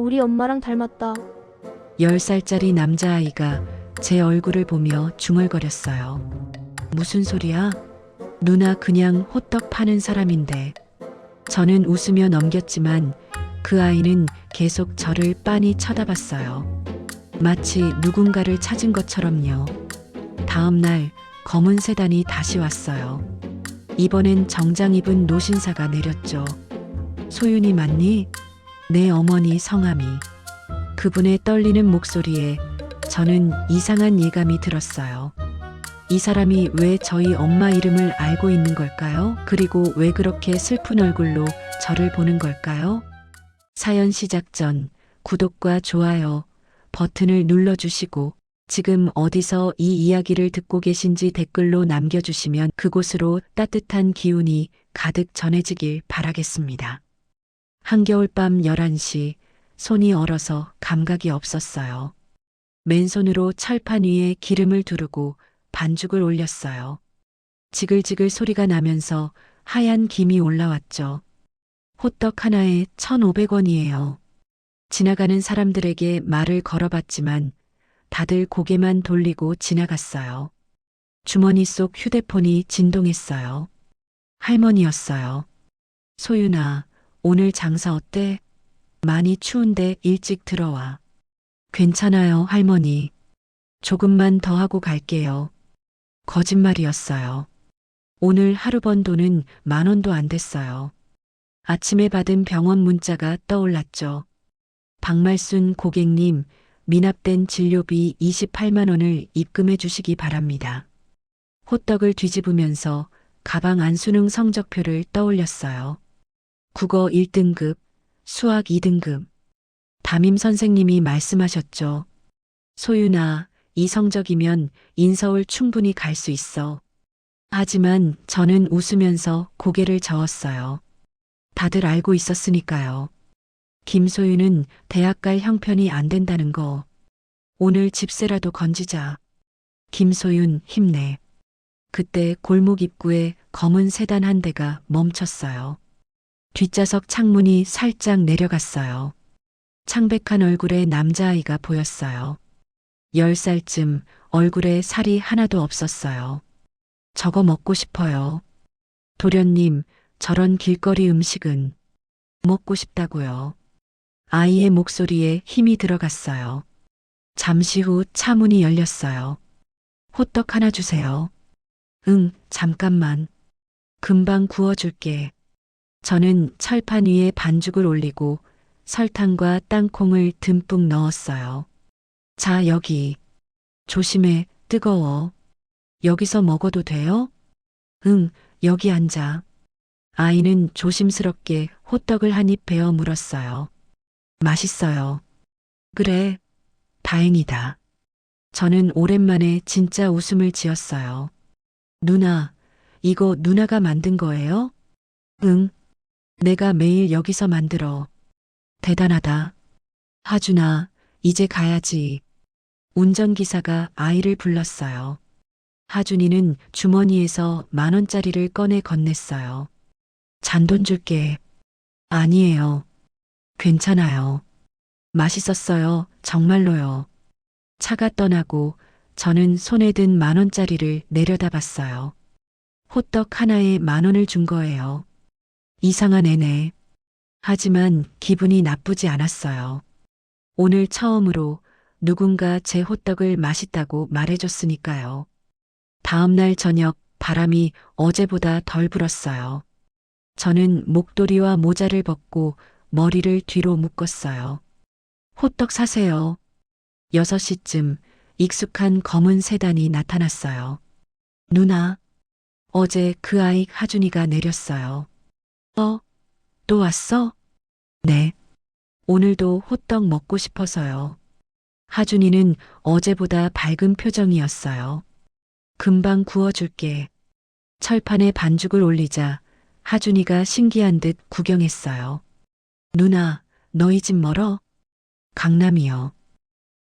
우리 엄마랑 닮았다. 10살짜리 남자아이가 제 얼굴을 보며 중얼거렸어요. 무슨 소리야? 누나 그냥 호떡 파는 사람인데. 저는 웃으며 넘겼지만 그 아이는 계속 저를 빤히 쳐다봤어요. 마치 누군가를 찾은 것처럼요. 다음 날 검은 세단이 다시 왔어요. 이번엔 정장 입은 노신사가 내렸죠. 소윤이 맞니? 내 어머니 성함이. 그분의 떨리는 목소리에 저는 이상한 예감이 들었어요. 이 사람이 왜 저희 엄마 이름을 알고 있는 걸까요? 그리고 왜 그렇게 슬픈 얼굴로 저를 보는 걸까요? 사연 시작 전 구독과 좋아요 버튼을 눌러주시고 지금 어디서 이 이야기를 듣고 계신지 댓글로 남겨주시면 그곳으로 따뜻한 기운이 가득 전해지길 바라겠습니다. 한겨울밤 11시 손이 얼어서 감각이 없었어요. 맨손으로 철판 위에 기름을 두르고 반죽을 올렸어요. 지글지글 소리가 나면서 하얀 김이 올라왔죠. 호떡 하나에 1,500원이에요. 지나가는 사람들에게 말을 걸어봤지만 다들 고개만 돌리고 지나갔어요. 주머니 속 휴대폰이 진동했어요. 할머니였어요. 소윤아, 오늘 장사 어때? 많이 추운데 일찍 들어와. 괜찮아요, 할머니. 조금만 더 하고 갈게요. 거짓말이었어요. 오늘 하루 번 돈은 10,000원도 안 됐어요. 아침에 받은 병원 문자가 떠올랐죠. 박말순 고객님, 미납된 진료비 28만 원을 입금해 주시기 바랍니다. 호떡을 뒤집으면서 가방 안 수능 성적표를 떠올렸어요. 국어 1등급, 수학 2등급. 담임 선생님이 말씀하셨죠. 소윤아, 이 성적이면 인서울 충분히 갈 수 있어. 하지만 저는 웃으면서 고개를 저었어요. 다들 알고 있었으니까요. 김소윤은 대학 갈 형편이 안 된다는 거. 오늘 집세라도 건지자. 김소윤 힘내. 그때 골목 입구에 검은 세단 한 대가 멈췄어요. 뒷좌석 창문이 살짝 내려갔어요. 창백한 얼굴의 남자아이가 보였어요. 10살쯤 얼굴에 살이 하나도 없었어요. 저거 먹고 싶어요. 도련님, 저런 길거리 음식은 먹고 싶다고요. 아이의 목소리에 힘이 들어갔어요. 잠시 후 차 문이 열렸어요. 호떡 하나 주세요. 응, 잠깐만. 금방 구워줄게. 저는 철판 위에 반죽을 올리고 설탕과 땅콩을 듬뿍 넣었어요. 자, 여기. 조심해, 뜨거워. 여기서 먹어도 돼요? 응, 여기 앉아. 아이는 조심스럽게 호떡을 한 입 베어 물었어요. 맛있어요. 그래, 다행이다. 저는 오랜만에 진짜 웃음을 지었어요. 누나, 이거 누나가 만든 거예요? 응, 내가 매일 여기서 만들어. 대단하다. 하준아, 이제 가야지. 운전기사가 아이를 불렀어요. 하준이는 주머니에서 10,000원짜리를 꺼내 건넸어요. 잔돈 줄게. 아니에요. 괜찮아요. 맛있었어요. 정말로요. 차가 떠나고 저는 손에 든 10,000원짜리를 내려다봤어요. 호떡 하나에 10,000원을 준 거예요. 이상한 애네. 하지만 기분이 나쁘지 않았어요. 오늘 처음으로 누군가 제 호떡을 맛있다고 말해줬으니까요. 다음 날 저녁 바람이 어제보다 덜 불었어요. 저는 목도리와 모자를 벗고 머리를 뒤로 묶었어요. 호떡 사세요. 6시쯤 익숙한 검은 세단이 나타났어요. 누나, 어제 그 아이 하준이가 내렸어요. 또 왔어? 네. 오늘도 호떡 먹고 싶어서요. 하준이는 어제보다 밝은 표정이었어요. 금방 구워줄게. 철판에 반죽을 올리자 하준이가 신기한 듯 구경했어요. 누나, 너희 집 멀어? 강남이요.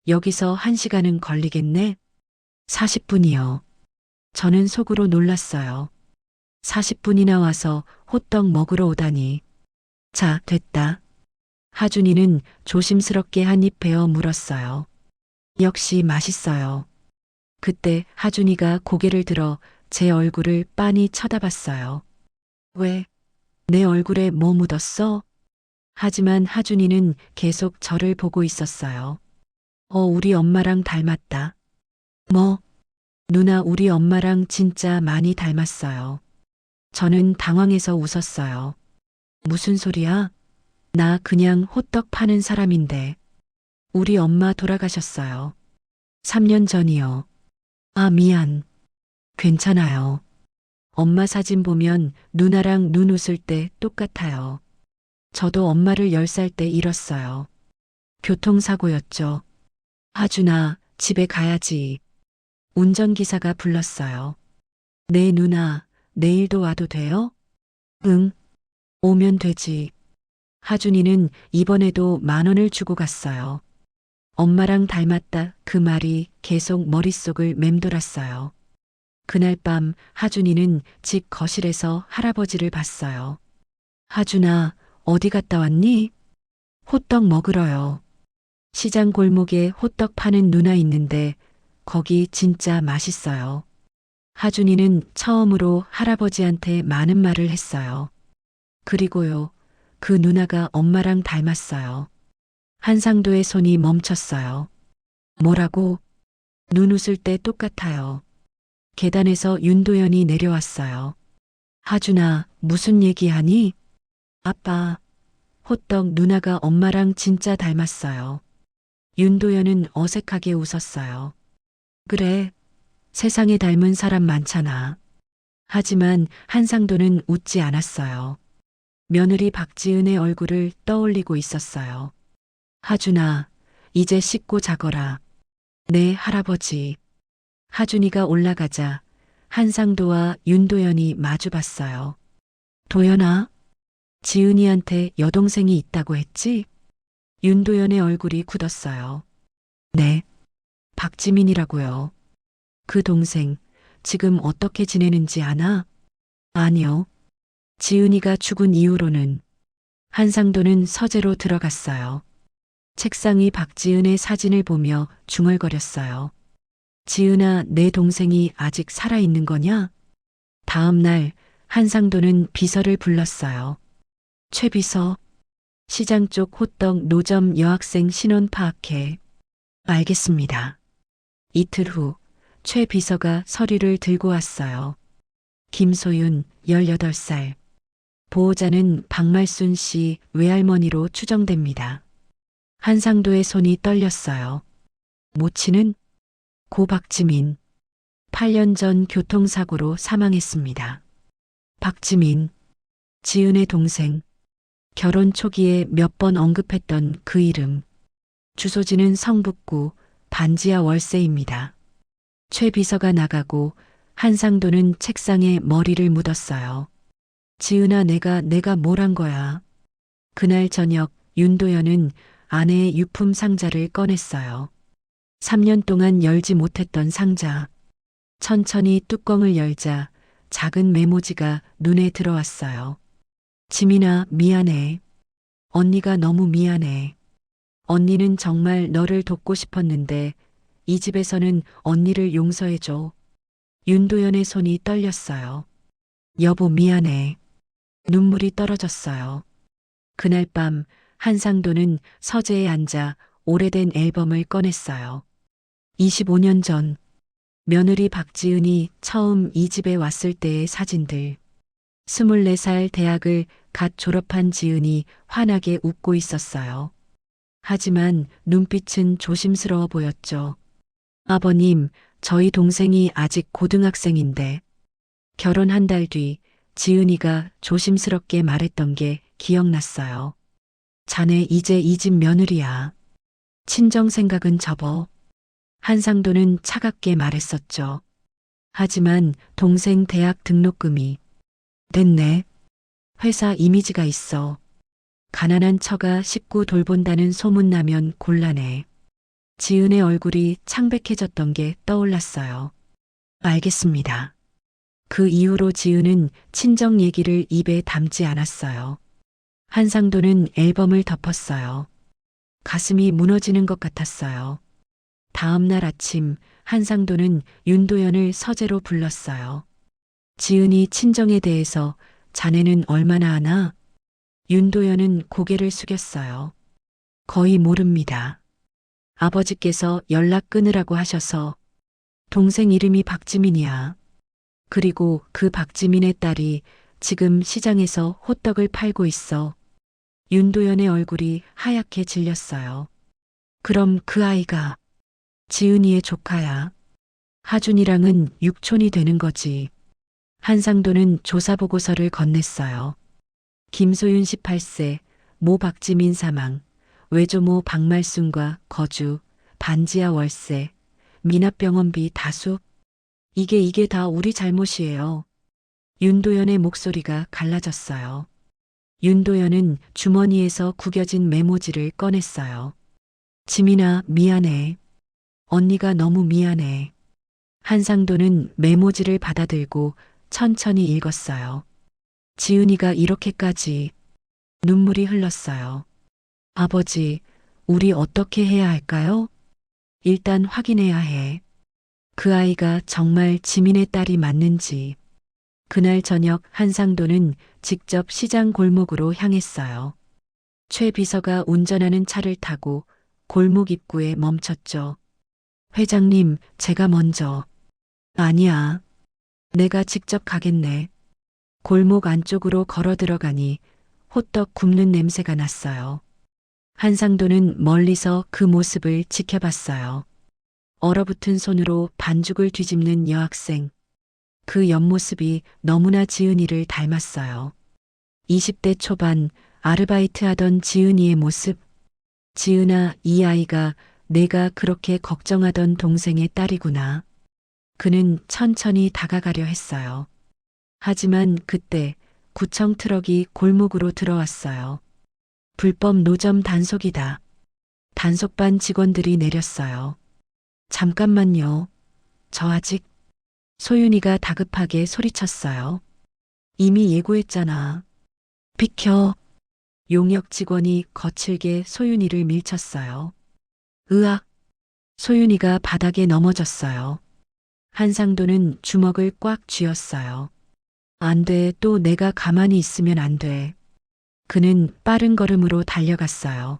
여기서 1시간은 걸리겠네? 40분이요. 저는 속으로 놀랐어요. 40분이나 와서 호떡 먹으러 오다니. 자, 됐다. 하준이는 조심스럽게 한 입 베어 물었어요. 역시 맛있어요. 그때 하준이가 고개를 들어 제 얼굴을 빤히 쳐다봤어요. 왜? 내 얼굴에 뭐 묻었어? 하지만 하준이는 계속 저를 보고 있었어요. 우리 엄마랑 닮았다. 뭐? 누나 우리 엄마랑 진짜 많이 닮았어요. 저는 당황해서 웃었어요. 무슨 소리야? 나 그냥 호떡 파는 사람인데. 우리 엄마 돌아가셨어요. 3년 전이요. 아, 미안. 괜찮아요. 엄마 사진 보면 누나랑 눈 웃을 때 똑같아요. 저도 엄마를 10살 때 잃었어요. 교통사고였죠. 하준아, 집에 가야지. 운전기사가 불렀어요. 네, 누나, 내일도 와도 돼요? 응, 오면 되지. 하준이는 이번에도 10,000원을 주고 갔어요. 엄마랑 닮았다 그 말이 계속 머릿속을 맴돌았어요. 그날 밤 하준이는 집 거실에서 할아버지를 봤어요. 하준아, 어디 갔다 왔니? 호떡 먹으러요. 시장 골목에 호떡 파는 누나 있는데 거기 진짜 맛있어요. 하준이는 처음으로 할아버지한테 많은 말을 했어요. 그리고요, 그 누나가 엄마랑 닮았어요. 한상도의 손이 멈췄어요. 뭐라고? 눈 웃을 때 똑같아요. 계단에서 윤도현이 내려왔어요. 하준아, 무슨 얘기하니? 아빠, 호떡 누나가 엄마랑 진짜 닮았어요. 윤도현은 어색하게 웃었어요. 그래, 세상에 닮은 사람 많잖아. 하지만 한상도는 웃지 않았어요. 며느리 박지은의 얼굴을 떠올리고 있었어요. 하준아, 이제 씻고 자거라. 네, 할아버지. 하준이가 올라가자 한상도와 윤도현이 마주봤어요. 도연아, 지은이한테 여동생이 있다고 했지? 윤도현의 얼굴이 굳었어요. 네, 박지민이라고요. 그 동생, 지금 어떻게 지내는지 아나? 아니요. 지은이가 죽은 이후로는. 한상도는 서재로 들어갔어요. 책상이 박지은의 사진을 보며 중얼거렸어요. 지은아, 내 동생이 아직 살아있는 거냐? 다음 날 한상도는 비서를 불렀어요. 최 비서, 시장 쪽 호떡 노점 여학생 신원 파악해. 알겠습니다. 이틀 후 최 비서가 서류를 들고 왔어요. 김소윤, 18살. 보호자는 박말순 씨 외할머니로 추정됩니다. 한상도의 손이 떨렸어요. 모친은 고 박지민. 8년 전 교통사고로 사망했습니다. 박지민, 지은의 동생. 결혼 초기에 몇 번 언급했던 그 이름. 주소지는 성북구 반지하 월세입니다. 최 비서가 나가고 한상도는 책상에 머리를 묻었어요. 지은아, 내가 뭘 한 거야. 그날 저녁 윤도현은 아내의 유품 상자를 꺼냈어요. 3년 동안 열지 못했던 상자. 천천히 뚜껑을 열자 작은 메모지가 눈에 들어왔어요. 지민아, 미안해. 언니가 너무 미안해. 언니는 정말 너를 돕고 싶었는데 이 집에서는 언니를 용서해줘. 윤도현의 손이 떨렸어요. 여보, 미안해. 눈물이 떨어졌어요. 그날 밤 한상도는 서재에 앉아 오래된 앨범을 꺼냈어요. 25년 전 며느리 박지은이 처음 이 집에 왔을 때의 사진들. 24살 대학을 갓 졸업한 지은이 환하게 웃고 있었어요. 하지만 눈빛은 조심스러워 보였죠. 아버님, 저희 동생이 아직 고등학생인데. 결혼 한 달 뒤 지은이가 조심스럽게 말했던 게 기억났어요. 자네 이제 이 집 며느리야. 친정 생각은 접어. 한상도는 차갑게 말했었죠. 하지만 동생 대학 등록금이. 됐네. 회사 이미지가 있어. 가난한 처가 식구 돌본다는 소문나면 곤란해. 지은의 얼굴이 창백해졌던 게 떠올랐어요. 알겠습니다. 그 이후로 지은은 친정 얘기를 입에 담지 않았어요. 한상도는 앨범을 덮었어요. 가슴이 무너지는 것 같았어요. 다음 날 아침 한상도는 윤도현을 서재로 불렀어요. 지은이 친정에 대해서 자네는 얼마나 아나? 윤도현은 고개를 숙였어요. 거의 모릅니다. 아버지께서 연락 끊으라고 하셔서. 동생 이름이 박지민이야. 그리고 그 박지민의 딸이 지금 시장에서 호떡을 팔고 있어. 윤도현의 얼굴이 하얗게 질렸어요. 그럼 그 아이가 지은이의 조카야. 하준이랑은 육촌이 되는 거지. 한상도는 조사보고서를 건넸어요. 김소윤 18세, 모 박지민 사망, 외조모 박말순과 거주, 반지하 월세, 미납병원비 다수. 이게 다 우리 잘못이에요. 윤도현의 목소리가 갈라졌어요. 윤도현은 주머니에서 구겨진 메모지를 꺼냈어요. 지민아, 미안해. 언니가 너무 미안해. 한상도는 메모지를 받아들고 천천히 읽었어요. 지은이가 이렇게까지. 눈물이 흘렀어요. 아버지, 우리 어떻게 해야 할까요? 일단 확인해야 해. 그 아이가 정말 지민의 딸이 맞는지. 그날 저녁 한상도는 직접 시장 골목으로 향했어요. 최 비서가 운전하는 차를 타고 골목 입구에 멈췄죠. 회장님, 제가 먼저. 아니야. 내가 직접 가겠네. 골목 안쪽으로 걸어 들어가니 호떡 굽는 냄새가 났어요. 한상도는 멀리서 그 모습을 지켜봤어요. 얼어붙은 손으로 반죽을 뒤집는 여학생. 그 옆모습이 너무나 지은이를 닮았어요. 20대 초반 아르바이트 하던 지은이의 모습. 지은아, 이 아이가 내가 그렇게 걱정하던 동생의 딸이구나. 그는 천천히 다가가려 했어요. 하지만 그때 구청 트럭이 골목으로 들어왔어요. 불법 노점 단속이다. 단속반 직원들이 내렸어요. 잠깐만요. 저 아직. 소윤이가 다급하게 소리쳤어요. 이미 예고했잖아. 비켜. 용역 직원이 거칠게 소윤이를 밀쳤어요. 으악. 소윤이가 바닥에 넘어졌어요. 한상도는 주먹을 꽉 쥐었어요. 안 돼, 또 내가 가만히 있으면 안 돼. 그는 빠른 걸음으로 달려갔어요.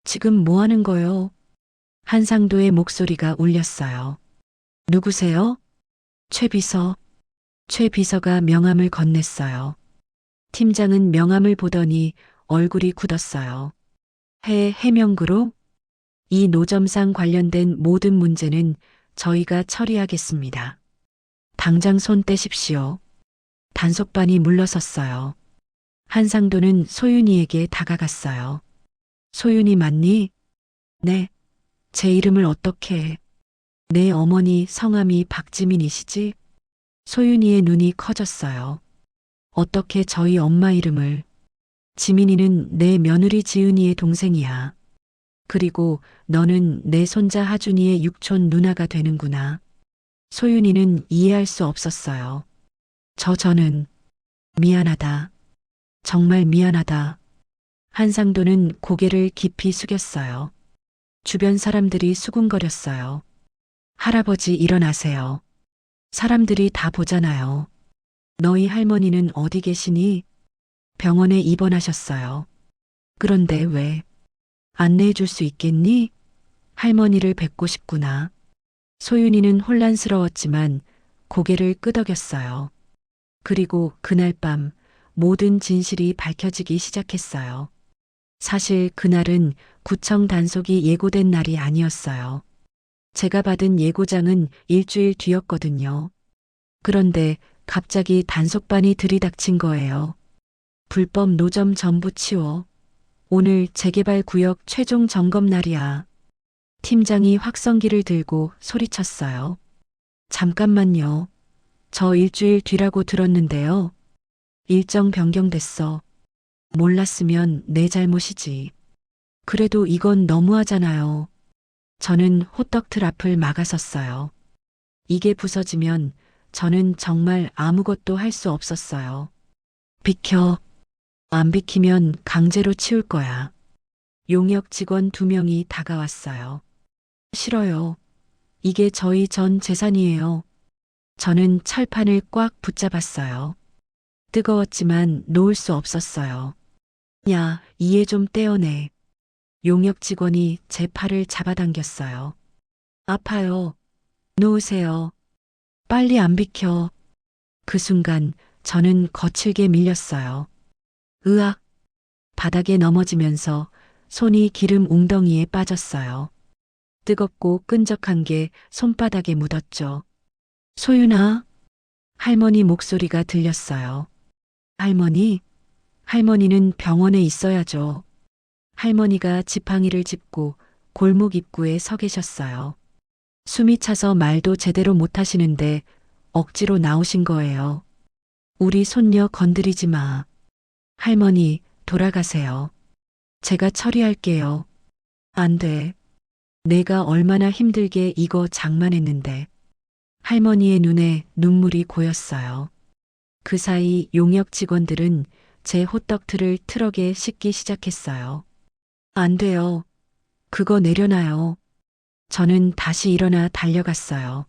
지금 뭐 하는 거요? 한상도의 목소리가 울렸어요. 누구세요? 최 비서. 최 비서가 명함을 건넸어요. 팀장은 명함을 보더니 얼굴이 굳었어요. 해명그룹? 이 노점상 관련된 모든 문제는 저희가 처리하겠습니다. 당장 손 떼십시오. 단속반이 물러섰어요. 한상도는 소윤이에게 다가갔어요. 소윤이 맞니? 네. 제 이름을 어떻게 해? 내 어머니 성함이 박지민이시지? 소윤이의 눈이 커졌어요. 어떻게 저희 엄마 이름을? 지민이는 내 며느리 지은이의 동생이야. 그리고 너는 내 손자 하준이의 육촌 누나가 되는구나. 소윤이는 이해할 수 없었어요. 저는 미안하다. 정말 미안하다. 한상도는 고개를 깊이 숙였어요. 주변 사람들이 수군거렸어요. 할아버지 일어나세요. 사람들이 다 보잖아요. 너희 할머니는 어디 계시니? 병원에 입원하셨어요. 그런데 왜? 안내해 줄 수 있겠니? 할머니를 뵙고 싶구나. 소윤이는 혼란스러웠지만 고개를 끄덕였어요. 그리고 그날 밤 모든 진실이 밝혀지기 시작했어요. 사실 그날은 구청 단속이 예고된 날이 아니었어요. 제가 받은 예고장은 일주일 뒤였거든요. 그런데 갑자기 단속반이 들이닥친 거예요. 불법 노점 전부 치워. 오늘 재개발 구역 최종 점검 날이야. 팀장이 확성기를 들고 소리쳤어요. 잠깐만요. 저 일주일 뒤라고 들었는데요. 일정 변경됐어. 몰랐으면 내 잘못이지. 그래도 이건 너무하잖아요. 저는 호떡틀 앞을 막아섰어요. 이게 부서지면 저는 정말 아무것도 할 수 없었어요. 비켜. 안 비키면 강제로 치울 거야. 용역 직원 2명이 다가왔어요. 싫어요. 이게 저희 전 재산이에요. 저는 철판을 꽉 붙잡았어요. 뜨거웠지만 놓을 수 없었어요. 야, 이해 좀 떼어내. 용역 직원이 제 팔을 잡아당겼어요. 아파요. 놓으세요. 빨리 안 비켜. 그 순간 저는 거칠게 밀렸어요. 으악! 바닥에 넘어지면서 손이 기름 웅덩이에 빠졌어요. 뜨겁고 끈적한 게 손바닥에 묻었죠. 소윤아? 할머니 목소리가 들렸어요. 할머니? 할머니는 병원에 있어야죠. 할머니가 지팡이를 짚고 골목 입구에 서 계셨어요. 숨이 차서 말도 제대로 못 하시는데 억지로 나오신 거예요. 우리 손녀 건드리지 마. 할머니, 돌아가세요. 제가 처리할게요. 안 돼. 내가 얼마나 힘들게 이거 장만했는데. 할머니의 눈에 눈물이 고였어요. 그 사이 용역 직원들은 제 호떡틀을 트럭에 싣기 시작했어요. 안 돼요. 그거 내려놔요. 저는 다시 일어나 달려갔어요.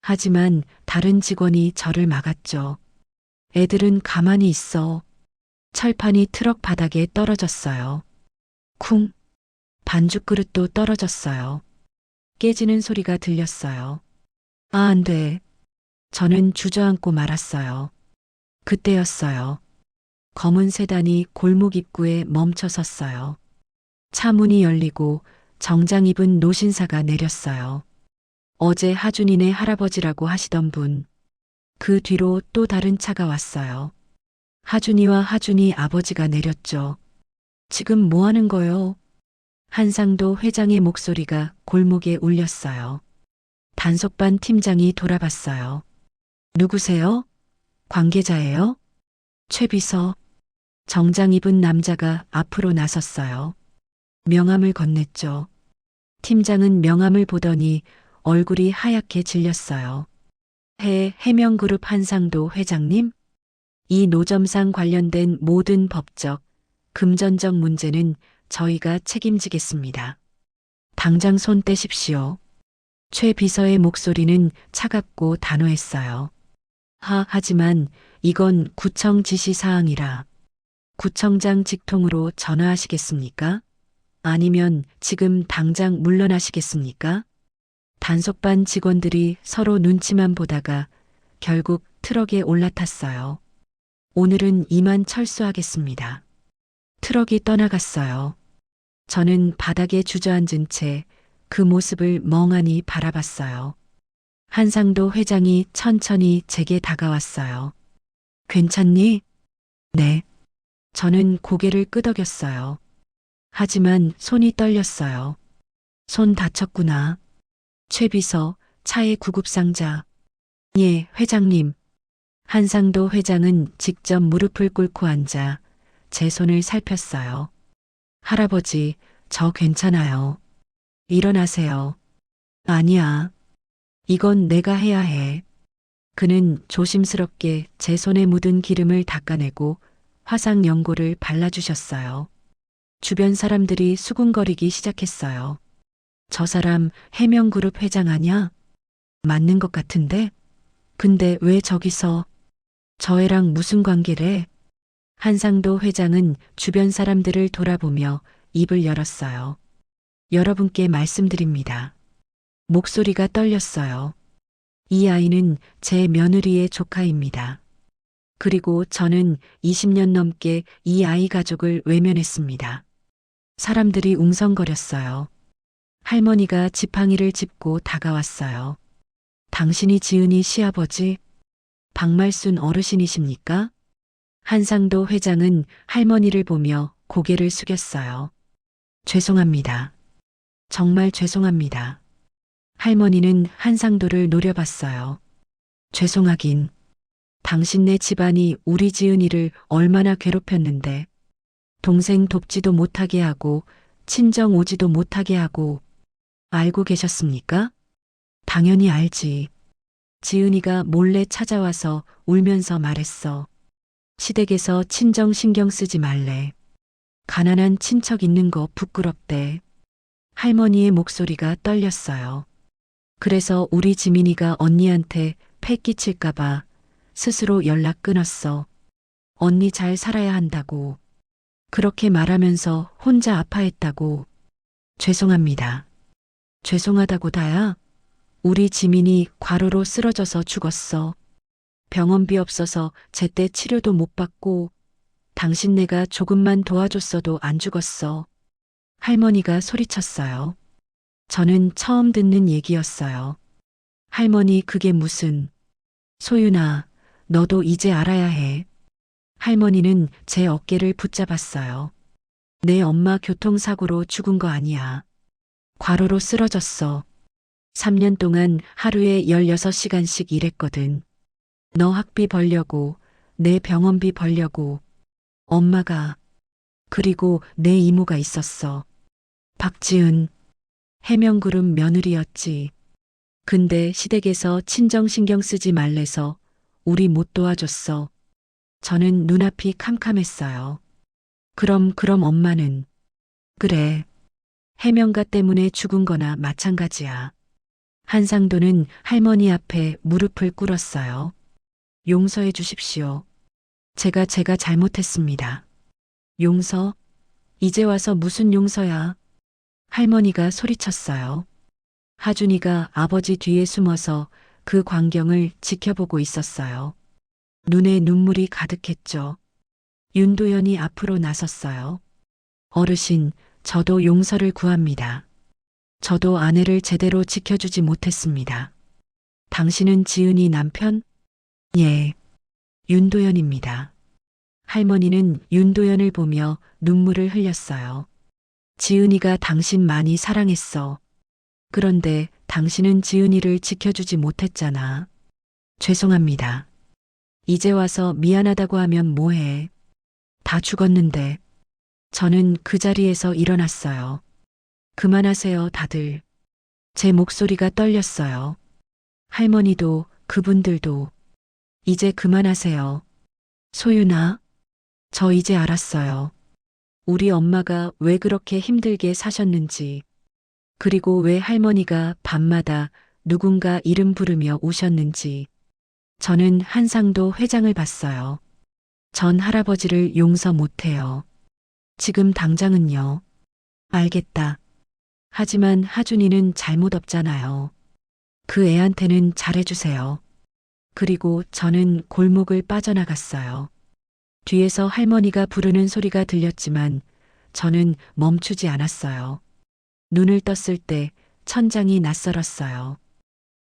하지만 다른 직원이 저를 막았죠. 애들은 가만히 있어. 철판이 트럭 바닥에 떨어졌어요. 쿵. 반죽 그릇도 떨어졌어요. 깨지는 소리가 들렸어요. 아, 안 돼. 저는 주저앉고 말았어요. 그때였어요. 검은 세단이 골목 입구에 멈춰 섰어요. 차 문이 열리고 정장 입은 노신사가 내렸어요. 어제 하준이네 할아버지라고 하시던 분. 그 뒤로 또 다른 차가 왔어요. 하준이와 하준이 아버지가 내렸죠. 지금 뭐 하는 거요? 한상도 회장의 목소리가 골목에 울렸어요. 단속반 팀장이 돌아봤어요. 누구세요? 관계자예요? 최 비서. 정장 입은 남자가 앞으로 나섰어요. 명함을 건넸죠. 팀장은 명함을 보더니 얼굴이 하얗게 질렸어요. 해명그룹 한상도 회장님? 이 노점상 관련된 모든 법적, 금전적 문제는 저희가 책임지겠습니다. 당장 손 떼십시오. 최 비서의 목소리는 차갑고 단호했어요. 하지만 이건 구청 지시 사항이라. 구청장 직통으로 전화하시겠습니까? 아니면 지금 당장 물러나시겠습니까? 단속반 직원들이 서로 눈치만 보다가 결국 트럭에 올라탔어요. 오늘은 이만 철수하겠습니다. 트럭이 떠나갔어요. 저는 바닥에 주저앉은 채 그 모습을 멍하니 바라봤어요. 한상도 회장이 천천히 제게 다가왔어요. 괜찮니? 네. 저는 고개를 끄덕였어요. 하지만 손이 떨렸어요. 손 다쳤구나. 최 비서, 차의 구급상자. 예, 회장님. 한상도 회장은 직접 무릎을 꿇고 앉아 제 손을 살폈어요. 할아버지, 저 괜찮아요. 일어나세요. 아니야. 이건 내가 해야 해. 그는 조심스럽게 제 손에 묻은 기름을 닦아내고 화상 연고를 발라주셨어요. 주변 사람들이 수군거리기 시작했어요. 저 사람 해명그룹 회장 아냐? 맞는 것 같은데? 근데 왜 저기서? 저 애랑 무슨 관계래? 한상도 회장은 주변 사람들을 돌아보며 입을 열었어요. 여러분께 말씀드립니다. 목소리가 떨렸어요. 이 아이는 제 며느리의 조카입니다. 그리고 저는 20년 넘게 이 아이 가족을 외면했습니다. 사람들이 웅성거렸어요. 할머니가 지팡이를 짚고 다가왔어요. 당신이 지은이 시아버지? 박말순 어르신이십니까? 한상도 회장은 할머니를 보며 고개를 숙였어요. 죄송합니다. 정말 죄송합니다. 할머니는 한상도를 노려봤어요. 죄송하긴. 당신네 집안이 우리 지은이를 얼마나 괴롭혔는데 동생 돕지도 못하게 하고 친정 오지도 못하게 하고 알고 계셨습니까? 당연히 알지. 지은이가 몰래 찾아와서 울면서 말했어. 시댁에서 친정 신경 쓰지 말래. 가난한 친척 있는 거 부끄럽대. 할머니의 목소리가 떨렸어요. 그래서 우리 지민이가 언니한테 패 끼칠까봐 스스로 연락 끊었어. 언니 잘 살아야 한다고. 그렇게 말하면서 혼자 아파했다고. 죄송합니다. 죄송하다고 다야? 우리 지민이 과로로 쓰러져서 죽었어. 병원비 없어서 제때 치료도 못 받고 당신네가 조금만 도와줬어도 안 죽었어. 할머니가 소리쳤어요. 저는 처음 듣는 얘기였어요. 할머니 그게 무슨. 소윤아, 너도 이제 알아야 해. 할머니는 제 어깨를 붙잡았어요. 내 엄마 교통사고로 죽은 거 아니야. 과로로 쓰러졌어. 3년 동안 하루에 16시간씩 일했거든. 너 학비 벌려고, 내 병원비 벌려고. 엄마가, 그리고 내 이모가 있었어. 박지은, 해명그룹 며느리였지. 근데 시댁에서 친정 신경 쓰지 말래서 우리 못 도와줬어. 저는 눈앞이 캄캄했어요. 그럼 엄마는? 그래. 해명가 때문에 죽은 거나 마찬가지야. 한상도는 할머니 앞에 무릎을 꿇었어요. 용서해 주십시오. 제가 잘못했습니다. 용서? 이제 와서 무슨 용서야? 할머니가 소리쳤어요. 하준이가 아버지 뒤에 숨어서 그 광경을 지켜보고 있었어요. 눈에 눈물이 가득했죠. 윤도현이 앞으로 나섰어요. 어르신, 저도 용서를 구합니다. 저도 아내를 제대로 지켜주지 못했습니다. 당신은 지은이 남편? 예. 윤도현입니다. 할머니는 윤도현을 보며 눈물을 흘렸어요. 지은이가 당신 많이 사랑했어. 그런데 당신은 지은이를 지켜주지 못했잖아. 죄송합니다. 이제 와서 미안하다고 하면 뭐해. 다 죽었는데. 저는 그 자리에서 일어났어요. 그만하세요, 다들. 제 목소리가 떨렸어요. 할머니도, 그분들도. 이제 그만하세요. 소윤아, 저 이제 알았어요. 우리 엄마가 왜 그렇게 힘들게 사셨는지, 그리고 왜 할머니가 밤마다 누군가 이름 부르며 우셨는지. 저는 한상도 회장을 봤어요. 전 할아버지를 용서 못해요. 지금 당장은요. 알겠다. 하지만 하준이는 잘못 없잖아요. 그 애한테는 잘해주세요. 그리고 저는 골목을 빠져나갔어요. 뒤에서 할머니가 부르는 소리가 들렸지만 저는 멈추지 않았어요. 눈을 떴을 때 천장이 낯설었어요.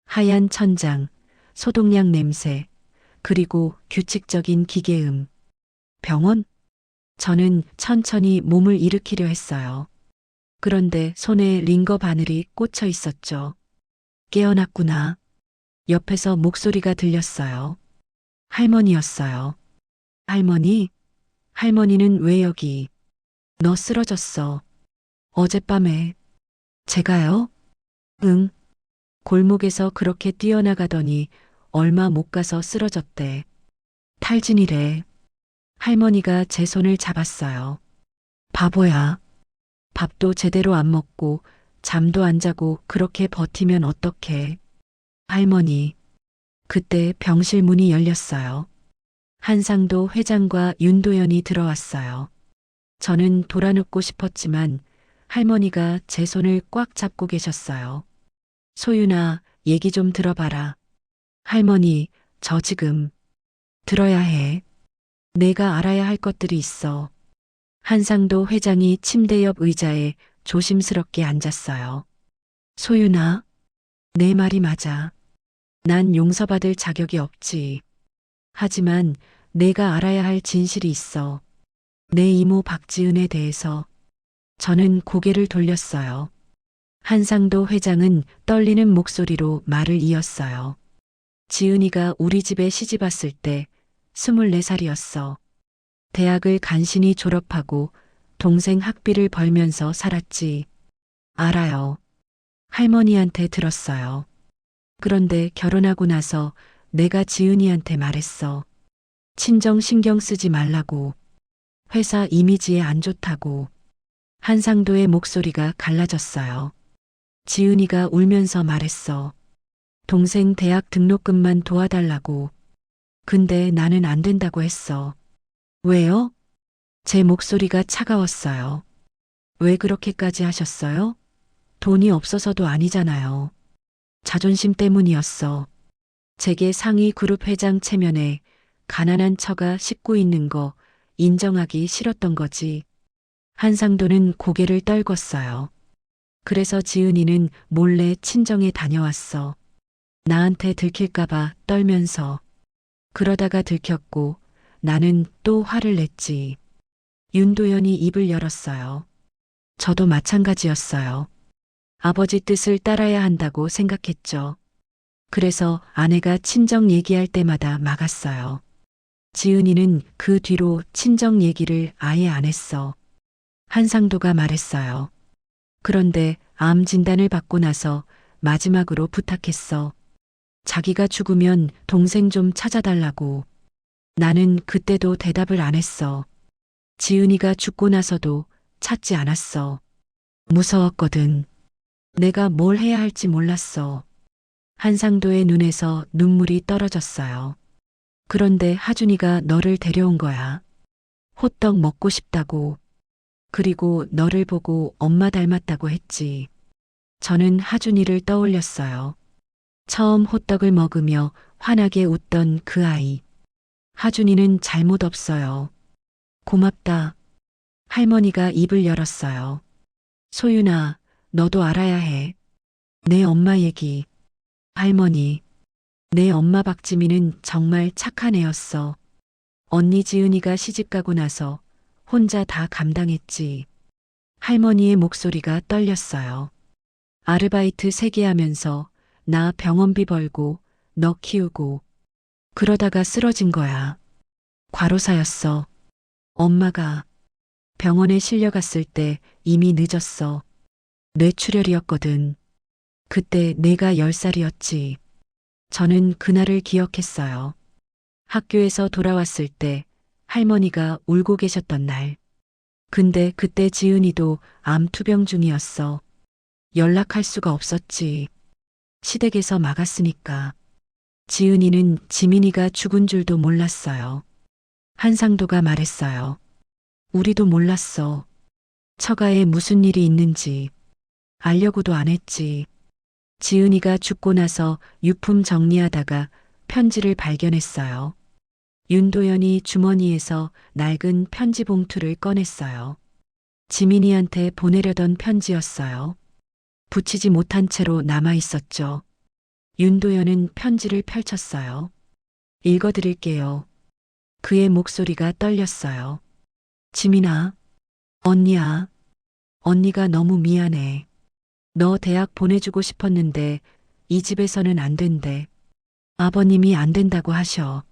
하얀 천장, 소독약 냄새, 그리고 규칙적인 기계음. 병원? 저는 천천히 몸을 일으키려 했어요. 그런데 손에 링거 바늘이 꽂혀 있었죠. 깨어났구나. 옆에서 목소리가 들렸어요. 할머니였어요. 할머니? 할머니는 왜 여기? 너 쓰러졌어. 어젯밤에. 제가요? 응. 골목에서 그렇게 뛰어나가더니 얼마 못 가서 쓰러졌대. 탈진이래. 할머니가 제 손을 잡았어요. 바보야. 밥도 제대로 안 먹고 잠도 안 자고 그렇게 버티면 어떡해. 할머니. 그때 병실 문이 열렸어요. 한상도 회장과 윤도현이 들어왔어요. 저는 돌아눕고 싶었지만 할머니가 제 손을 꽉 잡고 계셨어요. 소윤아, 얘기 좀 들어봐라. 할머니, 저 지금 들어야 해. 내가 알아야 할 것들이 있어. 한상도 회장이 침대 옆 의자에 조심스럽게 앉았어요. 소윤아, 내 말이 맞아. 난 용서받을 자격이 없지. 하지만 내가 알아야 할 진실이 있어. 내 이모 박지은에 대해서. 저는 고개를 돌렸어요. 한상도 회장은 떨리는 목소리로 말을 이었어요. 지은이가 우리 집에 시집 왔을 때 24살이었어. 대학을 간신히 졸업하고 동생 학비를 벌면서 살았지. 알아요. 할머니한테 들었어요. 그런데 결혼하고 나서 내가 지은이한테 말했어. 친정 신경 쓰지 말라고. 회사 이미지에 안 좋다고. 한상도의 목소리가 갈라졌어요. 지은이가 울면서 말했어. 동생 대학 등록금만 도와달라고. 근데 나는 안 된다고 했어. 왜요? 제 목소리가 차가웠어요. 왜 그렇게까지 하셨어요? 돈이 없어서도 아니잖아요. 자존심 때문이었어. 제게 상위 그룹 회장 체면에 가난한 처가 싣고 있는 거 인정하기 싫었던 거지. 한상도는 고개를 떨궜어요. 그래서 지은이는 몰래 친정에 다녀왔어. 나한테 들킬까봐 떨면서. 그러다가 들켰고 나는 또 화를 냈지. 윤도현이 입을 열었어요. 저도 마찬가지였어요. 아버지 뜻을 따라야 한다고 생각했죠. 그래서 아내가 친정 얘기할 때마다 막았어요. 지은이는 그 뒤로 친정 얘기를 아예 안 했어. 한상도가 말했어요. 그런데 암 진단을 받고 나서 마지막으로 부탁했어. 자기가 죽으면 동생 좀 찾아달라고. 나는 그때도 대답을 안 했어. 지은이가 죽고 나서도 찾지 않았어. 무서웠거든. 내가 뭘 해야 할지 몰랐어. 한상도의 눈에서 눈물이 떨어졌어요. 그런데 하준이가 너를 데려온 거야. 호떡 먹고 싶다고. 그리고 너를 보고 엄마 닮았다고 했지. 저는 하준이를 떠올렸어요. 처음 호떡을 먹으며 환하게 웃던 그 아이. 하준이는 잘못 없어요. 고맙다. 할머니가 입을 열었어요. 소윤아, 너도 알아야 해. 내 엄마 얘기. 할머니, 내 엄마 박지민은 정말 착한 애였어. 언니 지은이가 시집가고 나서 혼자 다 감당했지. 할머니의 목소리가 떨렸어요. 아르바이트 3개 하면서 나 병원비 벌고 너 키우고 그러다가 쓰러진 거야. 과로사였어. 엄마가 병원에 실려갔을 때 이미 늦었어. 뇌출혈이었거든. 그때 내가 10살이었지. 저는 그날을 기억했어요. 학교에서 돌아왔을 때 할머니가 울고 계셨던 날. 근데 그때 지은이도 암 투병 중이었어. 연락할 수가 없었지. 시댁에서 막았으니까. 지은이는 지민이가 죽은 줄도 몰랐어요. 한상도가 말했어요. 우리도 몰랐어. 처가에 무슨 일이 있는지 알려고도 안 했지. 지은이가 죽고 나서 유품 정리하다가 편지를 발견했어요. 윤도현이 주머니에서 낡은 편지 봉투를 꺼냈어요. 지민이한테 보내려던 편지였어요. 붙이지 못한 채로 남아 있었죠. 윤도현은 편지를 펼쳤어요. 읽어드릴게요. 그의 목소리가 떨렸어요. 지민아, 언니야. 언니가 너무 미안해. 너 대학 보내주고 싶었는데 이 집에서는 안 된대. 아버님이 안 된다고 하셔.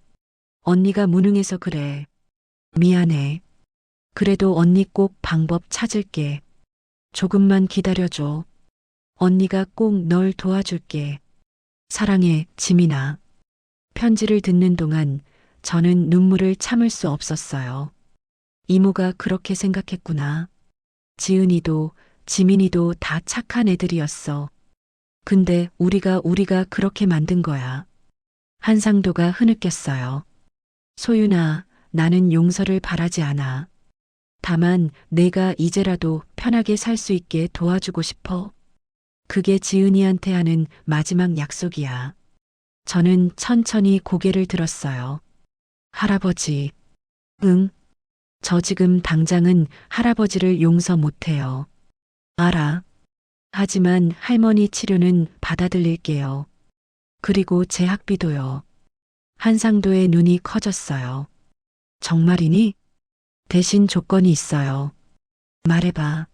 언니가 무능해서 그래. 미안해. 그래도 언니 꼭 방법 찾을게. 조금만 기다려줘. 언니가 꼭 널 도와줄게. 사랑해, 지민아. 편지를 듣는 동안 저는 눈물을 참을 수 없었어요. 이모가 그렇게 생각했구나. 지은이도 지민이도 다 착한 애들이었어. 근데 우리가 그렇게 만든 거야. 한상도가 흐느꼈어요. 소윤아, 나는 용서를 바라지 않아. 다만 내가 이제라도 편하게 살 수 있게 도와주고 싶어. 그게 지은이한테 하는 마지막 약속이야. 저는 천천히 고개를 들었어요. 할아버지. 응. 저 지금 당장은 할아버지를 용서 못해요. 알아. 하지만 할머니 치료는 받아들일게요. 그리고 제 학비도요. 한상도의 눈이 커졌어요. 정말이니? 대신 조건이 있어요. 말해봐.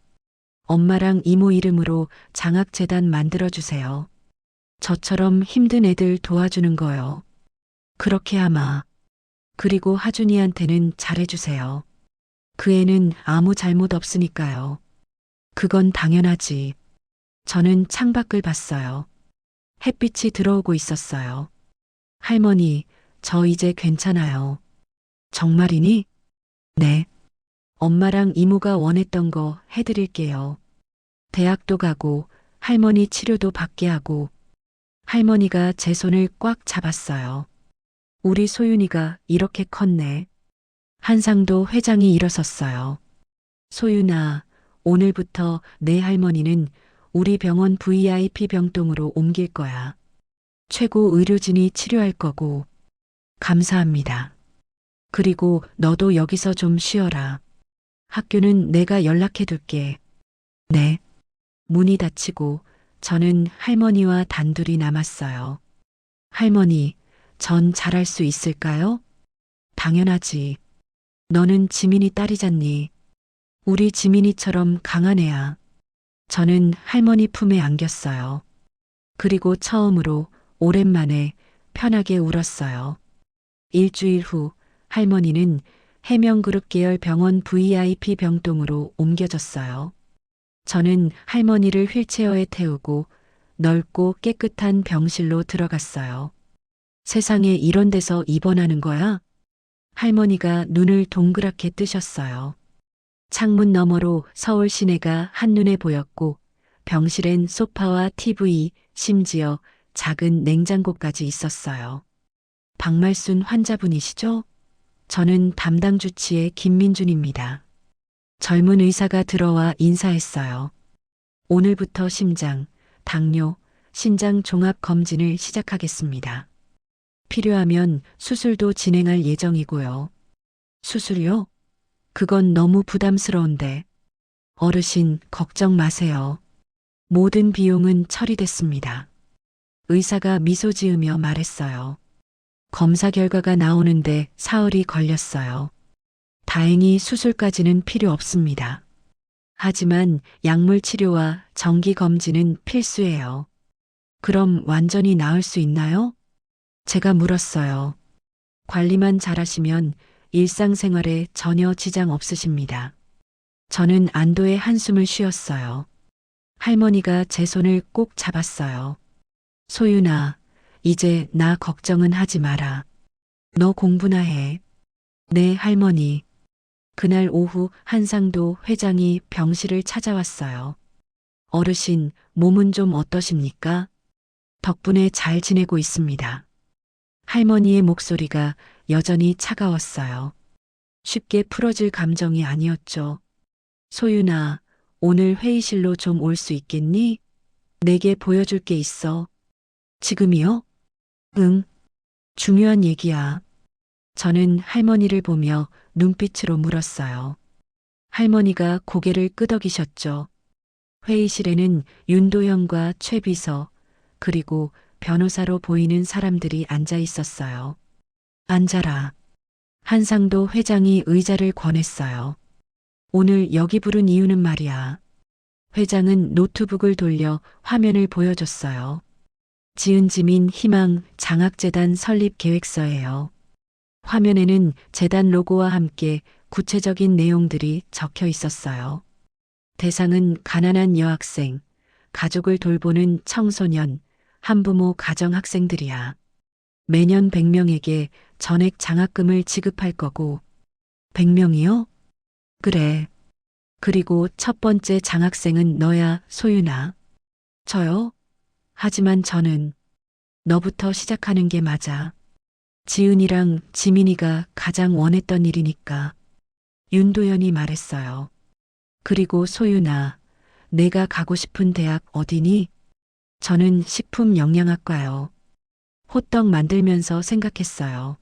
엄마랑 이모 이름으로 장학재단 만들어주세요. 저처럼 힘든 애들 도와주는 거요. 그렇게 하마. 그리고 하준이한테는 잘해주세요. 그 애는 아무 잘못 없으니까요. 그건 당연하지. 저는 창밖을 봤어요. 햇빛이 들어오고 있었어요. 할머니, 저 이제 괜찮아요. 정말이니? 네. 엄마랑 이모가 원했던 거 해드릴게요. 대학도 가고 할머니 치료도 받게 하고 할머니가 제 손을 꽉 잡았어요. 우리 소윤이가 이렇게 컸네. 한상도 회장이 일어섰어요. 소윤아, 오늘부터 내 할머니는 우리 병원 VIP 병동으로 옮길 거야. 최고 의료진이 치료할 거고. 감사합니다. 그리고 너도 여기서 좀 쉬어라. 학교는 내가 연락해 둘게. 네. 문이 닫히고 저는 할머니와 단둘이 남았어요. 할머니, 전 잘할 수 있을까요? 당연하지. 너는 지민이 딸이잖니. 우리 지민이처럼 강한 애야. 저는 할머니 품에 안겼어요. 그리고 처음으로 오랜만에 편하게 울었어요. 일주일 후 할머니는 해명그룹 계열 병원 VIP 병동으로 옮겨졌어요. 저는 할머니를 휠체어에 태우고 넓고 깨끗한 병실로 들어갔어요. 세상에 이런 데서 입원하는 거야? 할머니가 눈을 동그랗게 뜨셨어요. 창문 너머로 서울 시내가 한눈에 보였고 병실엔 소파와 TV, 심지어 작은 냉장고까지 있었어요. 박말순 환자분이시죠? 저는 담당 주치의 김민준입니다. 젊은 의사가 들어와 인사했어요. 오늘부터 심장, 당뇨, 신장 종합 검진을 시작하겠습니다. 필요하면 수술도 진행할 예정이고요. 수술요? 그건 너무 부담스러운데. 어르신, 걱정 마세요. 모든 비용은 처리됐습니다. 의사가 미소 지으며 말했어요. 검사 결과가 나오는데 사흘이 걸렸어요. 다행히 수술까지는 필요 없습니다. 하지만 약물 치료와 정기 검진은 필수예요. 그럼 완전히 나을 수 있나요? 제가 물었어요. 관리만 잘하시면 일상생활에 전혀 지장 없으십니다. 저는 안도의 한숨을 쉬었어요. 할머니가 제 손을 꼭 잡았어요. 소윤아, 이제 나 걱정은 하지 마라. 너 공부나 해. 네, 할머니. 그날 오후 한상도 회장이 병실을 찾아왔어요. 어르신, 몸은 좀 어떠십니까? 덕분에 잘 지내고 있습니다. 할머니의 목소리가 여전히 차가웠어요. 쉽게 풀어질 감정이 아니었죠. 소윤아, 오늘 회의실로 좀 올 수 있겠니? 내게 보여줄 게 있어. 지금이요? 응. 중요한 얘기야. 저는 할머니를 보며 눈빛으로 물었어요. 할머니가 고개를 끄덕이셨죠. 회의실에는 윤도현과 최 비서, 그리고 변호사로 보이는 사람들이 앉아 있었어요. 앉아라. 한상도 회장이 의자를 권했어요. 오늘 여기 부른 이유는 말이야. 회장은 노트북을 돌려 화면을 보여줬어요. 지은지민 희망 장학재단 설립 계획서예요. 화면에는 재단 로고와 함께 구체적인 내용들이 적혀 있었어요. 대상은 가난한 여학생, 가족을 돌보는 청소년, 한부모 가정학생들이야. 매년 100명에게 전액 장학금을 지급할 거고. 100명이요? 그래. 그리고 첫 번째 장학생은 너야, 소윤아. 저요? 하지만 저는 너부터 시작하는 게 맞아. 지은이랑 지민이가 가장 원했던 일이니까. 윤도현이 말했어요. 그리고 소윤아, 내가 가고 싶은 대학 어디니? 저는 식품영양학과요. 호떡 만들면서 생각했어요.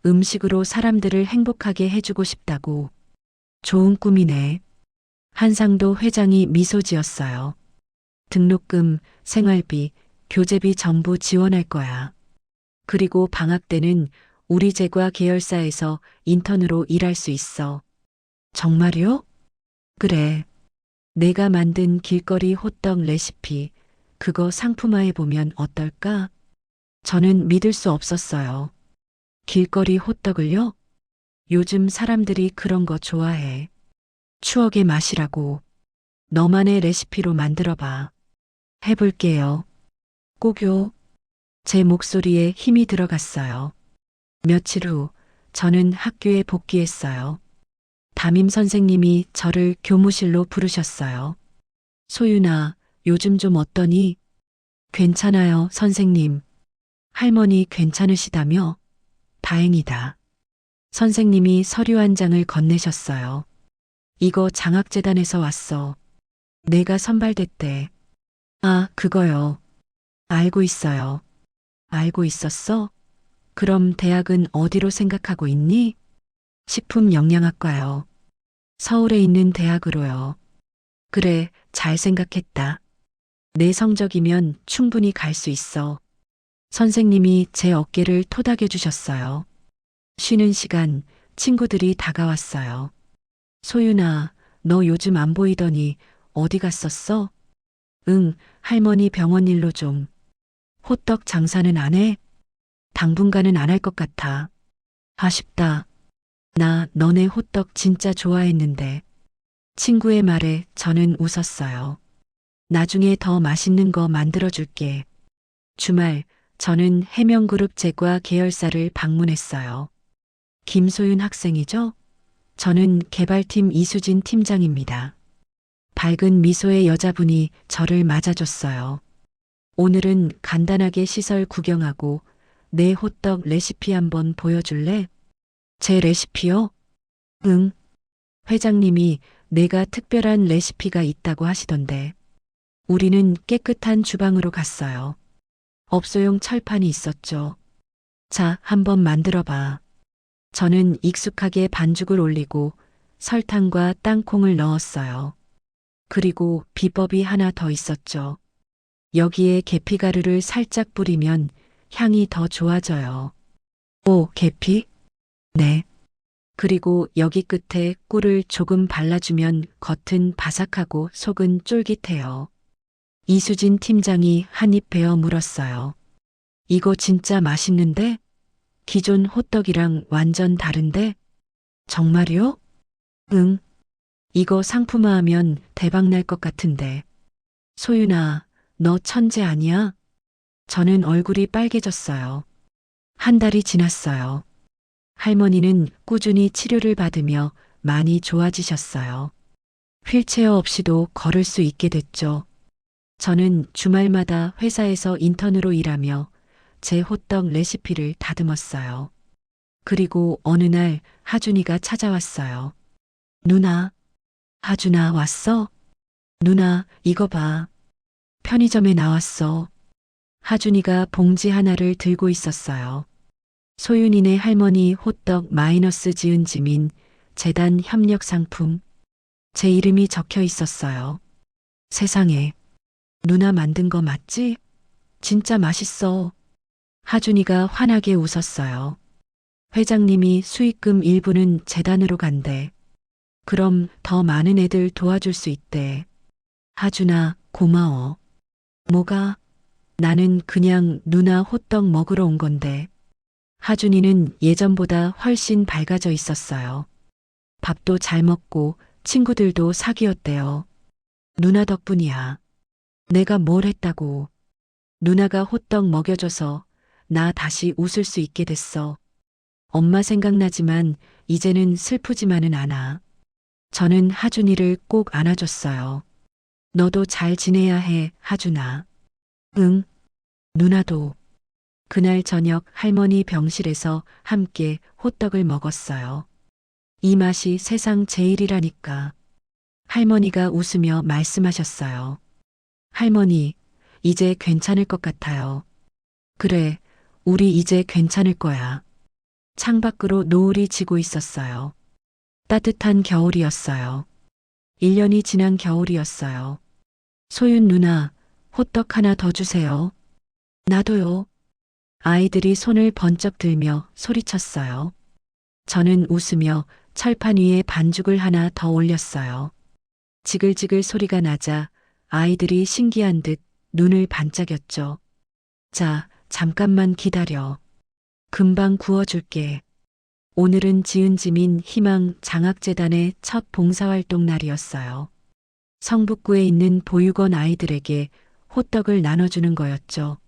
음식으로 사람들을 행복하게 해주고 싶다고. 좋은 꿈이네. 한상도 회장이 미소 지었어요. 등록금, 생활비, 교재비 전부 지원할 거야. 그리고 방학 때는 우리 제과 계열사에서 인턴으로 일할 수 있어. 정말요? 그래. 내가 만든 길거리 호떡 레시피, 그거 상품화해 보면 어떨까? 저는 믿을 수 없었어요. 길거리 호떡을요? 요즘 사람들이 그런 거 좋아해. 추억의 맛이라고. 너만의 레시피로 만들어봐. 해볼게요. 꼭요. 제 목소리에 힘이 들어갔어요. 며칠 후 저는 학교에 복귀했어요. 담임 선생님이 저를 교무실로 부르셨어요. 소윤아, 요즘 좀 어떠니? 괜찮아요, 선생님. 할머니 괜찮으시다며? 다행이다. 선생님이 서류 한 장을 건네셨어요. 이거 장학재단에서 왔어. 내가 선발됐대. 아, 그거요. 알고 있어요. 알고 있었어? 그럼 대학은 어디로 생각하고 있니? 식품영양학과요. 서울에 있는 대학으로요. 그래, 잘 생각했다. 내 성적이면 충분히 갈 수 있어. 선생님이 제 어깨를 토닥여 주셨어요. 쉬는 시간 친구들이 다가왔어요. 소윤아, 너 요즘 안 보이더니 어디 갔었어? 응, 할머니 병원 일로 좀. 호떡 장사는 안 해? 당분간은 안 할 것 같아. 아쉽다. 나 너네 호떡 진짜 좋아했는데. 친구의 말에 저는 웃었어요. 나중에 더 맛있는 거 만들어줄게. 주말, 저는 해명그룹 제과 계열사를 방문했어요. 김소윤 학생이죠? 저는 개발팀 이수진 팀장입니다. 밝은 미소의 여자분이 저를 맞아줬어요. 오늘은 간단하게 시설 구경하고 내 호떡 레시피 한번 보여줄래? 제 레시피요? 응. 회장님이 내가 특별한 레시피가 있다고 하시던데. 우리는 깨끗한 주방으로 갔어요. 업소용 철판이 있었죠. 자, 한번 만들어봐. 저는 익숙하게 반죽을 올리고 설탕과 땅콩을 넣었어요. 그리고 비법이 하나 더 있었죠. 여기에 계피가루를 살짝 뿌리면 향이 더 좋아져요. 오, 계피? 네. 그리고 여기 끝에 꿀을 조금 발라주면 겉은 바삭하고 속은 쫄깃해요. 이수진 팀장이 한입 베어 물었어요. 이거 진짜 맛있는데? 기존 호떡이랑 완전 다른데? 정말요? 응. 이거 상품화하면 대박 날 것 같은데. 소윤아, 너 천재 아니야? 저는 얼굴이 빨개졌어요. 한 달이 지났어요. 할머니는 꾸준히 치료를 받으며 많이 좋아지셨어요. 휠체어 없이도 걸을 수 있게 됐죠. 저는 주말마다 회사에서 인턴으로 일하며 제 호떡 레시피를 다듬었어요. 그리고 어느 날 하준이가 찾아왔어요. 누나, 하준아 왔어? 누나, 이거 봐. 편의점에 나왔어. 하준이가 봉지 하나를 들고 있었어요. 소윤이네 할머니 호떡 마이너스 지은 지민 재단 협력 상품. 제 이름이 적혀 있었어요. 세상에. 누나 만든 거 맞지? 진짜 맛있어. 하준이가 환하게 웃었어요. 회장님이 수익금 일부는 재단으로 간대. 그럼 더 많은 애들 도와줄 수 있대. 하준아, 고마워. 뭐가? 나는 그냥 누나 호떡 먹으러 온 건데. 하준이는 예전보다 훨씬 밝아져 있었어요. 밥도 잘 먹고 친구들도 사귀었대요. 누나 덕분이야. 내가 뭘 했다고. 누나가 호떡 먹여줘서 나 다시 웃을 수 있게 됐어. 엄마 생각나지만 이제는 슬프지만은 않아. 저는 하준이를 꼭 안아줬어요. 너도 잘 지내야 해, 하준아. 응, 누나도. 그날 저녁 할머니 병실에서 함께 호떡을 먹었어요. 이 맛이 세상 제일이라니까. 할머니가 웃으며 말씀하셨어요. 할머니, 이제 괜찮을 것 같아요. 그래, 우리 이제 괜찮을 거야. 창밖으로 노을이 지고 있었어요. 따뜻한 겨울이었어요. 1년이 지난 겨울이었어요. 소윤 누나, 호떡 하나 더 주세요. 나도요. 아이들이 손을 번쩍 들며 소리쳤어요. 저는 웃으며 철판 위에 반죽을 하나 더 올렸어요. 지글지글 소리가 나자 아이들이 신기한 듯 눈을 반짝였죠. 자, 잠깐만 기다려. 금방 구워줄게. 오늘은 지은지민 희망 장학재단의 첫 봉사활동 날이었어요. 성북구에 있는 보육원 아이들에게 호떡을 나눠주는 거였죠.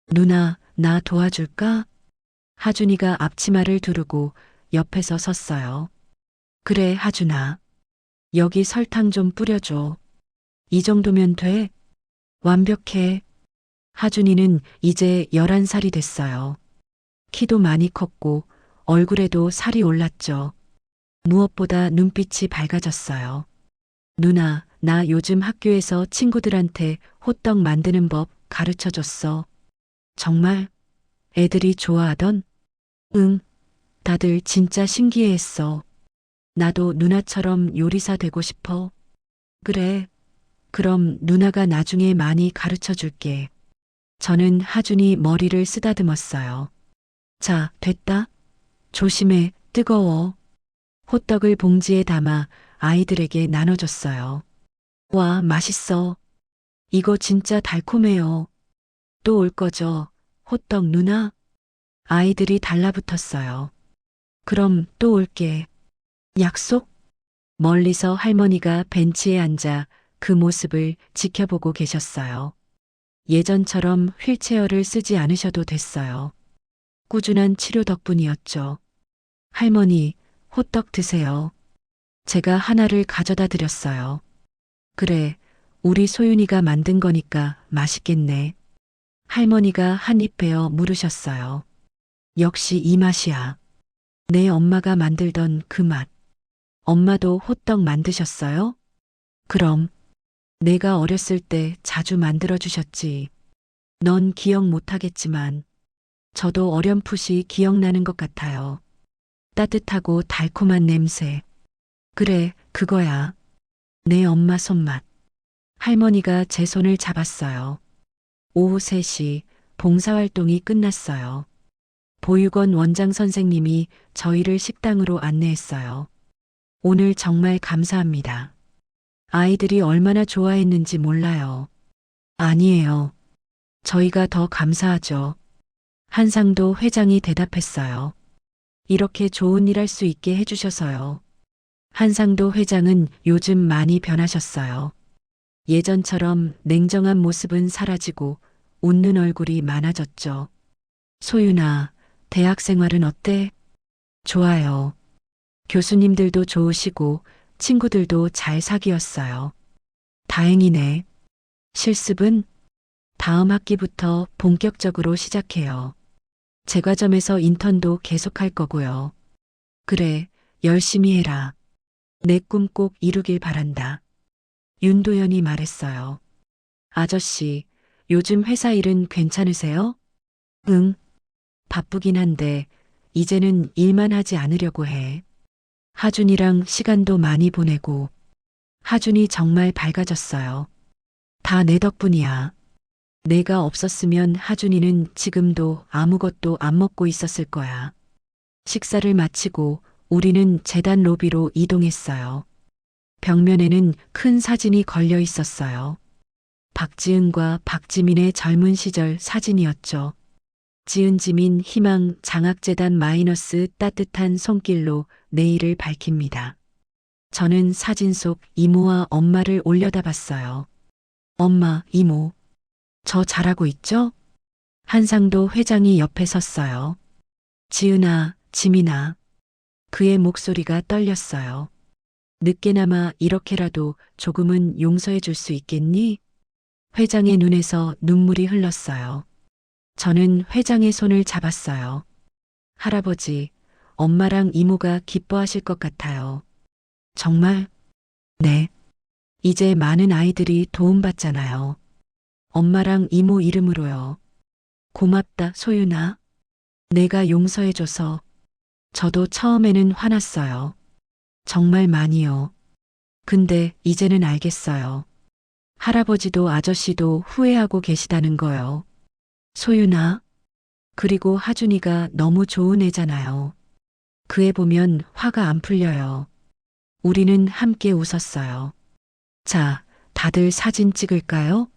누나, 나 도와줄까? 하준이가 앞치마를 두르고 옆에서 섰어요. 그래, 하준아. 여기 설탕 좀 뿌려줘. 이 정도면 돼? 완벽해. 하준이는 이제 11살이 됐어요. 키도 많이 컸고 얼굴에도 살이 올랐죠. 무엇보다 눈빛이 밝아졌어요. 누나, 나 요즘 학교에서 친구들한테 호떡 만드는 법 가르쳐 줬어. 정말? 애들이 좋아하던? 응, 다들 진짜 신기해했어. 나도 누나처럼 요리사 되고 싶어. 그래. 그럼 누나가 나중에 많이 가르쳐 줄게. 저는 하준이 머리를 쓰다듬었어요. 자, 됐다. 조심해, 뜨거워. 호떡을 봉지에 담아 아이들에게 나눠줬어요. 와, 맛있어. 이거 진짜 달콤해요. 또 올 거죠? 호떡 누나? 아이들이 달라붙었어요. 그럼 또 올게. 약속? 멀리서 할머니가 벤치에 앉아 그 모습을 지켜보고 계셨어요. 예전처럼 휠체어를 쓰지 않으셔도 됐어요. 꾸준한 치료 덕분이었죠. 할머니, 호떡 드세요. 제가 하나를 가져다 드렸어요. 그래, 우리 소윤이가 만든 거니까 맛있겠네. 할머니가 한 입 베어 물으셨어요. 역시 이 맛이야. 내 엄마가 만들던 그 맛. 엄마도 호떡 만드셨어요? 그럼, 내가 어렸을 때 자주 만들어 주셨지. 넌 기억 못하겠지만, 저도 어렴풋이 기억나는 것 같아요. 따뜻하고 달콤한 냄새. 그래, 그거야. 내 엄마 손맛. 할머니가 제 손을 잡았어요. 오후 3시 봉사활동이 끝났어요. 보육원 원장 선생님이 저희를 식당으로 안내했어요. 오늘 정말 감사합니다. 아이들이 얼마나 좋아했는지 몰라요. 아니에요. 저희가 더 감사하죠. 한상도 회장이 대답했어요. 이렇게 좋은 일 할 수 있게 해주셔서요. 한상도 회장은 요즘 많이 변하셨어요. 예전처럼 냉정한 모습은 사라지고 웃는 얼굴이 많아졌죠. 소윤아, 대학 생활은 어때? 좋아요. 교수님들도 좋으시고 친구들도 잘 사귀었어요. 다행이네. 실습은 다음 학기부터 본격적으로 시작해요. 제 과점에서 인턴도 계속할 거고요. 그래, 열심히 해라. 내 꿈 꼭 이루길 바란다. 윤도현이 말했어요. 아저씨, 요즘 회사 일은 괜찮으세요? 응, 바쁘긴 한데 이제는 일만 하지 않으려고 해. 하준이랑 시간도 많이 보내고 하준이 정말 밝아졌어요. 다 내 덕분이야. 내가 없었으면 하준이는 지금도 아무것도 안 먹고 있었을 거야. 식사를 마치고 우리는 재단 로비로 이동했어요. 벽면에는 큰 사진이 걸려 있었어요. 박지은과 박지민의 젊은 시절 사진이었죠. 지은지민 희망 장학재단 마이너스 따뜻한 손길로 내일을 밝힙니다. 저는 사진 속 이모와 엄마를 올려다봤어요. 엄마, 이모. 저 잘하고 있죠? 한상도 회장이 옆에 섰어요. 지은아, 지민아. 그의 목소리가 떨렸어요. 늦게나마 이렇게라도 조금은 용서해 줄 수 있겠니? 회장의 눈에서 눈물이 흘렀어요. 저는 회장의 손을 잡았어요. 할아버지, 엄마랑 이모가 기뻐하실 것 같아요. 정말? 네. 이제 많은 아이들이 도움받잖아요. 엄마랑 이모 이름으로요. 고맙다, 소윤아. 내가 용서해줘서. 저도 처음에는 화났어요. 정말 많이요. 근데 이제는 알겠어요. 할아버지도 아저씨도 후회하고 계시다는 거요. 소윤아. 그리고 하준이가 너무 좋은 애잖아요. 그 애 보면 화가 안 풀려요. 우리는 함께 웃었어요. 자, 다들 사진 찍을까요?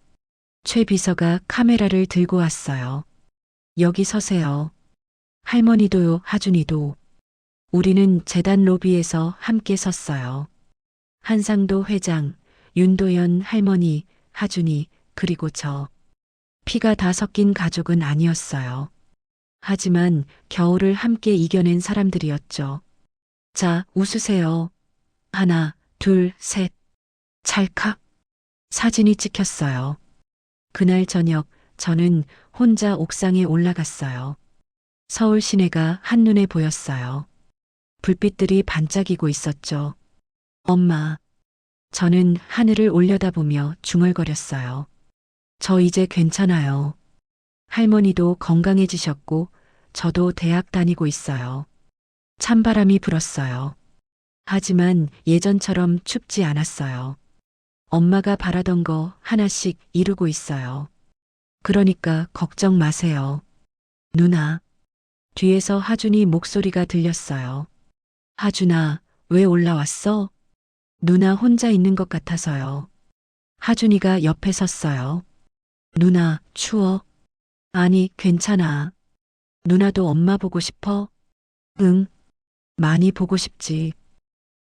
최 비서가 카메라를 들고 왔어요. 여기 서세요. 할머니도요, 하준이도. 우리는 재단 로비에서 함께 섰어요. 한상도 회장, 윤도현 할머니, 하준이, 그리고 저. 피가 다 섞인 가족은 아니었어요. 하지만 겨울을 함께 이겨낸 사람들이었죠. 자, 웃으세요. 하나, 둘, 셋. 찰칵. 사진이 찍혔어요. 그날 저녁 저는 혼자 옥상에 올라갔어요. 서울 시내가 한눈에 보였어요. 불빛들이 반짝이고 있었죠. 엄마. 저는 하늘을 올려다보며 중얼거렸어요. 저 이제 괜찮아요. 할머니도 건강해지셨고 저도 대학 다니고 있어요. 찬바람이 불었어요. 하지만 예전처럼 춥지 않았어요. 엄마가 바라던 거 하나씩 이루고 있어요. 그러니까 걱정 마세요. 누나. 뒤에서 하준이 목소리가 들렸어요. 하준아, 왜 올라왔어? 누나 혼자 있는 것 같아서요. 하준이가 옆에 섰어요. 누나, 추워? 아니, 괜찮아. 누나도 엄마 보고 싶어? 응, 많이 보고 싶지.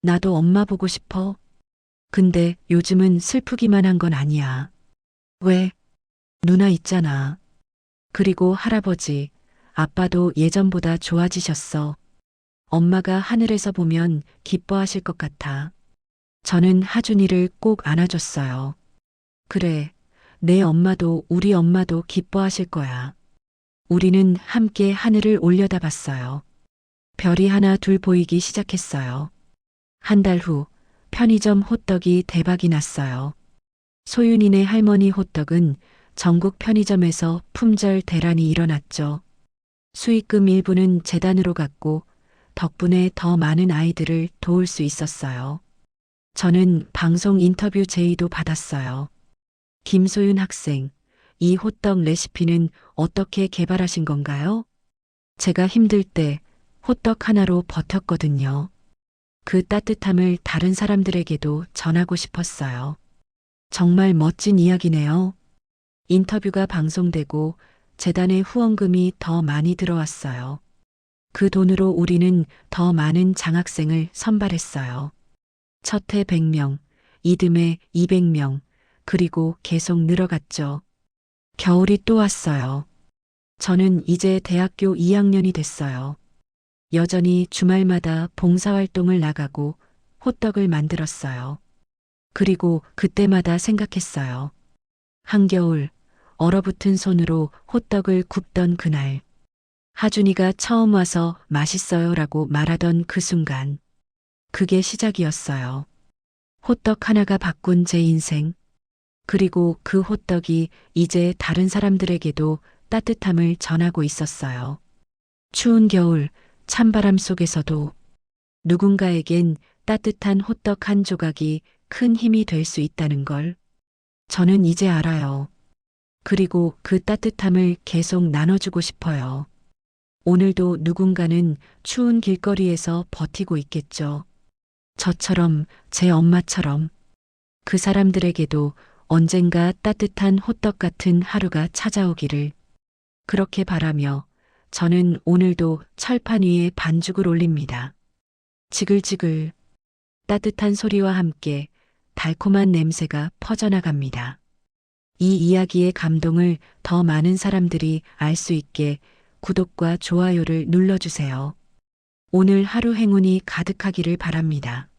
나도 엄마 보고 싶어. 근데 요즘은 슬프기만 한 건 아니야. 왜? 누나 있잖아. 그리고 할아버지, 아빠도 예전보다 좋아지셨어. 엄마가 하늘에서 보면 기뻐하실 것 같아. 저는 하준이를 꼭 안아줬어요. 그래, 내 엄마도 우리 엄마도 기뻐하실 거야. 우리는 함께 하늘을 올려다봤어요. 별이 하나 둘 보이기 시작했어요. 한 달 후 편의점 호떡이 대박이 났어요. 소윤이네 할머니 호떡은 전국 편의점에서 품절 대란이 일어났죠. 수익금 일부는 재단으로 갔고 덕분에 더 많은 아이들을 도울 수 있었어요. 저는 방송 인터뷰 제의도 받았어요. 김소윤 학생, 이 호떡 레시피는 어떻게 개발하신 건가요? 제가 힘들 때 호떡 하나로 버텼거든요. 그 따뜻함을 다른 사람들에게도 전하고 싶었어요. 정말 멋진 이야기네요. 인터뷰가 방송되고 재단의 후원금이 더 많이 들어왔어요. 그 돈으로 우리는 더 많은 장학생을 선발했어요. 첫 해 100명, 이듬해 200명, 그리고 계속 늘어갔죠. 겨울이 또 왔어요. 저는 이제 대학교 2학년이 됐어요. 여전히 주말마다 봉사활동을 나가고 호떡을 만들었어요. 그리고 그때마다 생각했어요. 한겨울 얼어붙은 손으로 호떡을 굽던 그날. 하준이가 처음 와서 맛있어요라고 말하던 그 순간. 그게 시작이었어요. 호떡 하나가 바꾼 제 인생. 그리고 그 호떡이 이제 다른 사람들에게도 따뜻함을 전하고 있었어요. 추운 겨울, 찬바람 속에서도 누군가에겐 따뜻한 호떡 한 조각이 큰 힘이 될 수 있다는 걸 저는 이제 알아요. 그리고 그 따뜻함을 계속 나눠주고 싶어요. 오늘도 누군가는 추운 길거리에서 버티고 있겠죠. 저처럼, 제 엄마처럼. 그 사람들에게도 언젠가 따뜻한 호떡 같은 하루가 찾아오기를. 그렇게 바라며 저는 오늘도 철판 위에 반죽을 올립니다. 지글지글 따뜻한 소리와 함께 달콤한 냄새가 퍼져나갑니다. 이 이야기의 감동을 더 많은 사람들이 알 수 있게 구독과 좋아요를 눌러주세요. 오늘 하루 행운이 가득하기를 바랍니다.